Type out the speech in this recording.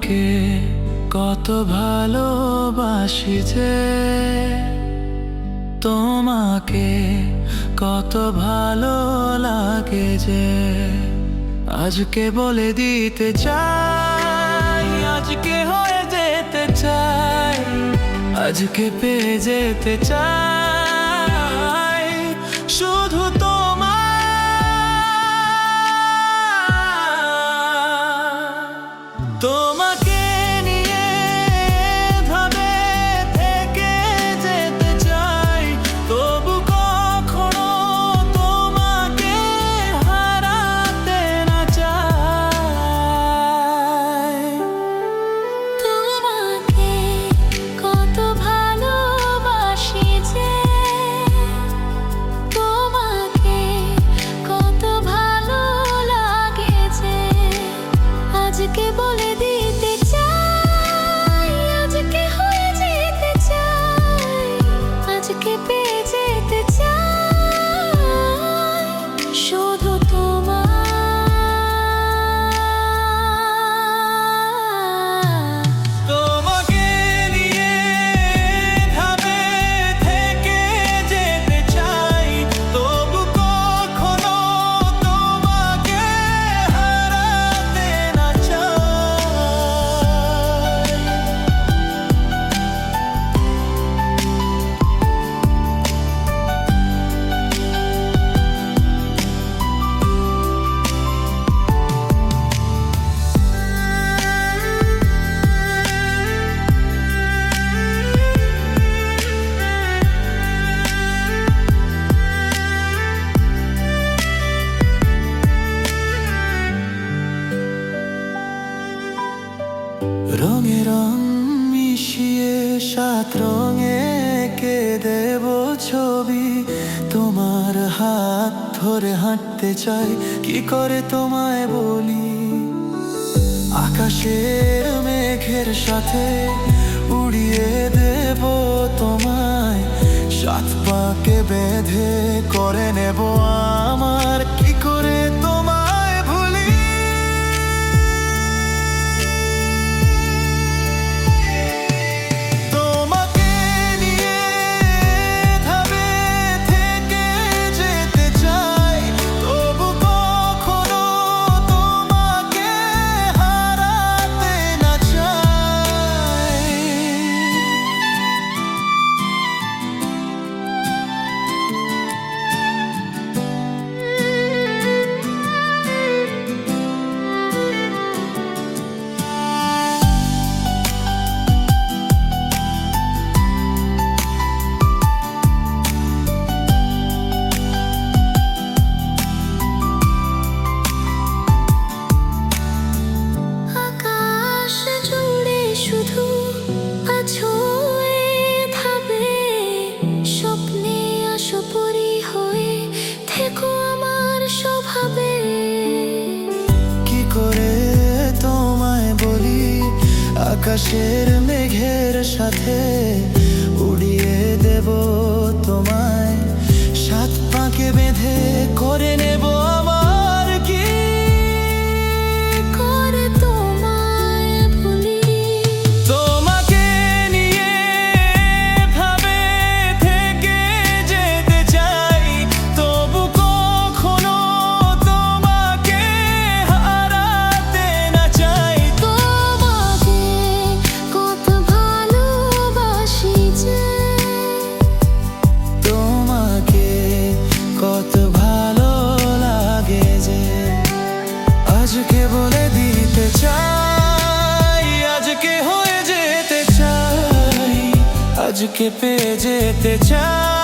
তোমাকে কত ভালোবাসি যে, তোমাকে কত ভালো লাগে যে, আজকে বলে দিতে চাই, আজকে হয়ে যেতে চাই, আজকে পেয়ে যেতে চাই শুধু তোমাকে নিয়ে ভাবে থেকে যেতে চাই, তবু কখনো তোমাকে হারাতে না চাই। তোমাকে কত ভালোবাসি যে, তোমাকে কত ভালো লাগে যে, আজকে বলে দিতে চাই, আজকে হয়ে যেতে চাই, আজকে পেয়ে যেতে চাই শুধু তোমাকে নিয়ে ভাবে থেকে যেতে চাই, তবু কখনো তোমাকে হারাতে না চাই। রঙে রং মিশিয়ে সাত রঙে এঁকে দেব ছবি, তোমার হাত ধরে হাঁটতে চাই, কি করে তোমায় বলি। আকাশের মেঘের সাথে উড়িয়ে দেব তোমায়, সাত পাকে বেঁধে করে নেব আমার, কি করে তোমায় ভুলি। তোমাকে নিয়ে ভাবে থেকে যেতে চাই, তবু কখনো তোমাকে হারাতে না চাই। আকাশ জুড়ে শুধু আছো এ ধাবে, স্বপ্নে আসো পরি হয়ে থেকো আমার স্বভাবে। কি করে তোমায় বলি, আকাশের মেঘের সাথে উড়িয়ে দেব তোমায়, সাত পাকে বেঁধে করে নেব আমার, কি করে তোমায় ভুলি। তোমাকে নিয়ে ভাবে থেকে যেতে চাই, তবু কখনো তোমাকে হারাতে না চাই। তোমাকে কত ভালোবাসি যে, তোমাকে কত ভালো লাগে যে, আজকে বলে দিতে চাই, আজকে হয়ে যেতে চাই, আজকে পেয়ে যেতে চাই।